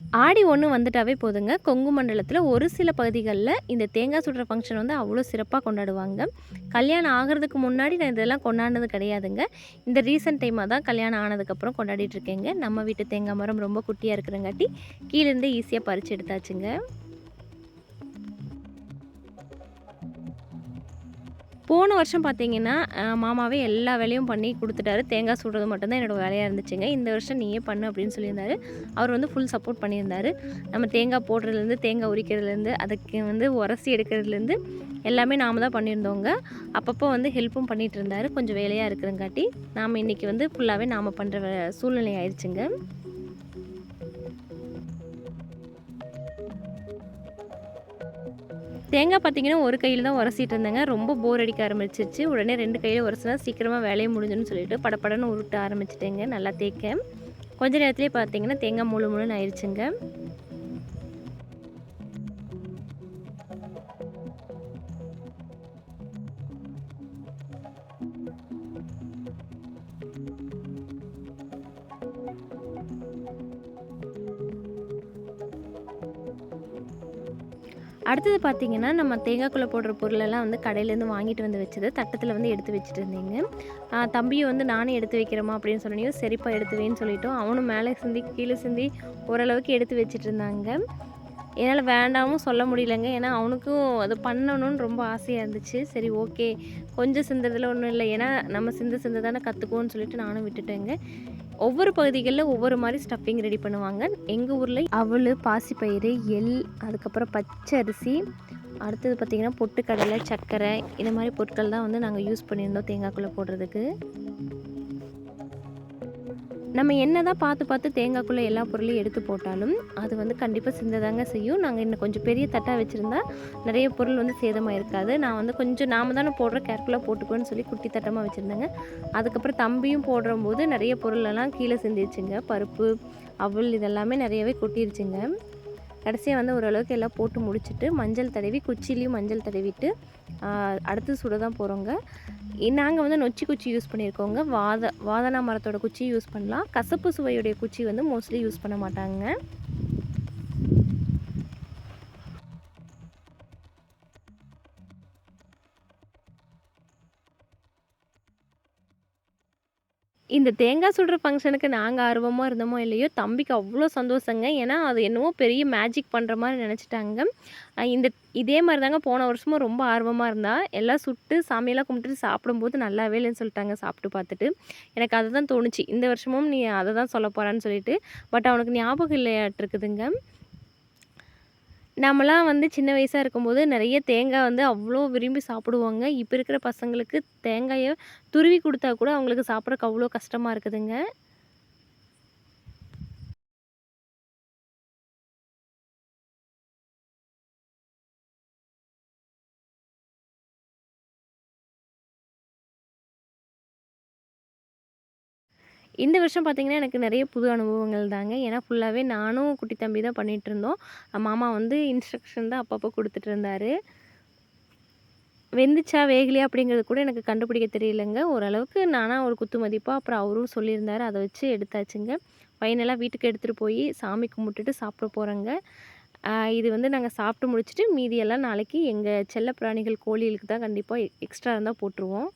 ஆடி 1 வந்துட்டாவே போதுங்க. கொங்கு மண்டலத்தில ஒரு சில பகுதிகள்ல இந்த தேங்காய் சுடுற ஃபங்க்ஷன் வந்து அவ்வளோ சிறப்பா கொண்டாடுவாங்க. கல்யாணம் ஆகுறதுக்கு முன்னாடி நான் இதெல்லாம் கொண்டாடினது கிடையாதுங்க. இந்த ரீசென்ட் டைமா தான் கல்யாணம் ஆனதுக்கப்புறம் கொண்டாடிட்டு இருக்கேங்க. நம்ம வீட்டு தேங்காய் மரம் ரொம்ப குட்டியா இருக்கிறங்காட்டி, கீழேருந்து ஈஸியா பறிச்சு எடுத்தாச்சுங்க. போன வருஷம் பார்த்தீங்கன்னா, மாமாவே எல்லா வேலையும் பண்ணி குடுத்துட்டாரு. தேங்காய் சுடுறது மட்டும் தான் என்னோட வேலையா இருந்துச்சுங்க. இந்த வருஷம் நீயே பண்ணு அப்படின்னு சொல்லியிருந்தாரு. அவர் வந்து ஃபுல் சப்போர்ட் பண்ணியிருந்தாரு. நம்ம தேங்காய் போடுறதுலேருந்து, தேங்காய் உரிக்கிறதுலேருந்து, அதுக்கு வந்து உரசி எடுக்கிறதுலேருந்து எல்லாமே நாம தான் பண்ணியிருந்தோங்க. அப்பப்போ வந்து ஹெல்ப்பும் பண்ணிட்டு இருந்தாரு. கொஞ்சம் வேலையா இருக்கிறங்காட்டி, நாம இன்னைக்கு வந்து ஃபுல்லாவே நாம பண்ற சூழ்நிலை ஆயிருச்சுங்க. தேங்காய் பார்த்தீங்கன்னா, ஒரு கையில தான் உரசிட்டு இருந்தேங்க. ரொம்ப போர் அடிக்க ஆரம்பிச்சிருச்சு. உடனே 2 கையில உரசினா சீக்கிரமா வேலையும் முடிஞ்சுதுன்னு சொல்லிட்டு படபடன்னு உருட்ட ஆரம்பிச்சுட்டேங்க. நல்லா தேய்க்க. கொஞ்ச நேரத்திலேயே பார்த்தீங்கன்னா, தேங்காய் முழு முழுன்னு ஆயிருச்சுங்க. அடுத்தது பார்த்தீங்கன்னா, நம்ம தேங்காய்க்குள்ள போடுற பொருளெல்லாம் வந்து கடையிலேருந்து வாங்கிட்டு வந்து வச்சது, தட்டத்தில வந்து எடுத்து வச்சுட்டு இருந்தேங்க. தம்பியும் வந்து நானே எடுத்து வைக்கிறேம்மா அப்படின்னு சொன்னோனேயும், சரிப்பா எடுத்து வைன்னு சொல்லிட்டோம். அவனும் மேலே சிந்தி, கீழே சிந்தி ஓரளவுக்கு எடுத்து வச்சுட்டு இருந்தாங்க. என்னால வேண்டாவும் சொல்ல முடியலங்க. ஏன்னா, அவனுக்கும் அது பண்ணணும்னு ரொம்ப ஆசையா இருந்துச்சு. சரி ஓகே. கொஞ்சம் சிந்துறதுல ஒண்ணும் இல்ல. ஏன்னா, நம்ம சிந்த சிந்த தானே கத்துக்குவோம்னு சொல்லிட்டு நானும் விட்டுட்டேங்க. ஒவ்வொரு பகுதிகள்ல ஒவ்வொரு மாரி ஸ்டஃப்பிங் ரெடி பண்ணுவாங்க. எங்க ஊர்ல அவலு, பாசிப்பயிறு, எள், அதுக்கப்புறம் பச்சை அரிசி, அடுத்தது பார்த்தீங்கன்னா, பொட்டுக்கடலை, சர்க்கரை இந்த மாரி பொருட்கள் தான் வந்து நாங்க யூஸ் பண்ணியிருந்தோம் தேங்காய்க்குள்ள போடுறதுக்கு. நம்ம என்னதான் பார்த்து பார்த்து தேங்காய்க்குள்ள எல்லா பொருளையும் எடுத்து போட்டாலும், அது வந்து கண்டிப்பா சிந்ததாங்க செய்யும். நாங்க இன்னும் கொஞ்சம் பெரிய தட்டா வச்சிருந்தா, நெறைய பொருள் வந்து சேதமாயிருக்காது. நான் வந்து கொஞ்சம் நாம தானே போடுறோம் கேர்ஃபுல்லா போட்டுக்கோன்னு சொல்லி குட்டி தட்டமா வச்சிருந்தேங்க. அதுக்கப்புறம் தம்பியும் போடுறம்போது நெறைய பொருளெல்லாம் கீழ சிந்திருச்சுங்க. பருப்பு, அவல் இதெல்லாமே நெறையவே கொட்டிருச்சுங்க. கடைசியா வந்து ஓரளவுக்கு எல்லாம் போட்டு முடிச்சுட்டு, மஞ்சள் தடவி குச்சிலேயும் மஞ்சள் தடவிட்டு, அடுத்து சுட தான் போகிறோங்க. நாங்க வந்து நொச்சி குச்சி யூஸ் பண்ணியிருக்கோங்க. வாதனா மரத்தோட குச்சி யூஸ் பண்ணலாம். கசப்பு சுவையுடைய குச்சி வந்து மோஸ்ட்லி யூஸ் பண்ண மாட்டாங்க. இந்த தேங்காய் சுடுற ஃபங்ஷனுக்கு நாங்க ஆர்வமா இருந்தோமோ இல்லையோ, தம்பிக்கு அவ்ளோ சந்தோஷங்க. ஏன்னா, அது என்னவோ பெரிய மேஜிக் பண்ற மாரி நெனச்சுட்டாங்க. இதே மாரி தாங்க போன வருஷமும் ரொம்ப ஆர்வமா இருந்தா. எல்லாம் சுட்டு சாமியெல்லாம் கும்பிட்டுட்டு சாப்பிடும்போது நல்லாவே இல்லன்னு சொல்லிட்டாங்க சாப்பிட்டு பார்த்துட்டு. எனக்கு அதுதான் தோணுச்சு. இந்த வருஷமும் நீ அத தான் சொல்ல போறான்னு சொல்லிட்டு. பட் அவனுக்கு ஞாபகம் இல்லையாட்ருக்குதுங்க. நம்மலாம் வந்து சின்ன வயசா இருக்கும்போது நெறைய தேங்காய் வந்து அவ்ளோ விரும்பி சாப்பிடுவோங்க. இப்ப இருக்கிற பசங்களுக்கு தேங்காய துருவி குடுத்தா கூட அவங்களுக்கு சாப்பிடறக்கு அவ்ளோ கஷ்டமா இருக்குதுங்க. இந்த வருஷம் பார்த்தீங்கன்னா, எனக்கு நெறைய புது அனுபவங்கள் தாங்க. ஏன்னா ஃபுல்லாவே நானும் குட்டி தம்பி தான் பண்ணிட்டுருந்தோம். மாமா வந்து இன்ஸ்ட்ரக்ஷன் தான் அப்பப்போ குடுத்துட்டு இருந்தாரு. வெந்துச்சா, வேகலையா அப்படிங்கிறது கூட எனக்கு கண்டுபிடிக்க தெரியலங்க. ஓரளவுக்கு நானா ஒரு குத்து மதிப்பா, அப்புறம் அவரும் சொல்லியிருந்தாரு. அத வச்சு எடுத்தாச்சுங்க. ஃபைனலா வீட்டுக்கு எடுத்துட்டு போயி சாமி கும்பிட்டுட்டு சாப்பிட போறோங்க. இது வந்து நாங்க சாப்பிட்டு முடிச்சுட்டு மீதியெல்லாம் நாளைக்கு எங்க செல்ல பிராணிகள் கோழிகளுக்கு தான் கண்டிப்பா எக்ஸ்ட்ரா இருந்தா போட்டுருவோம்.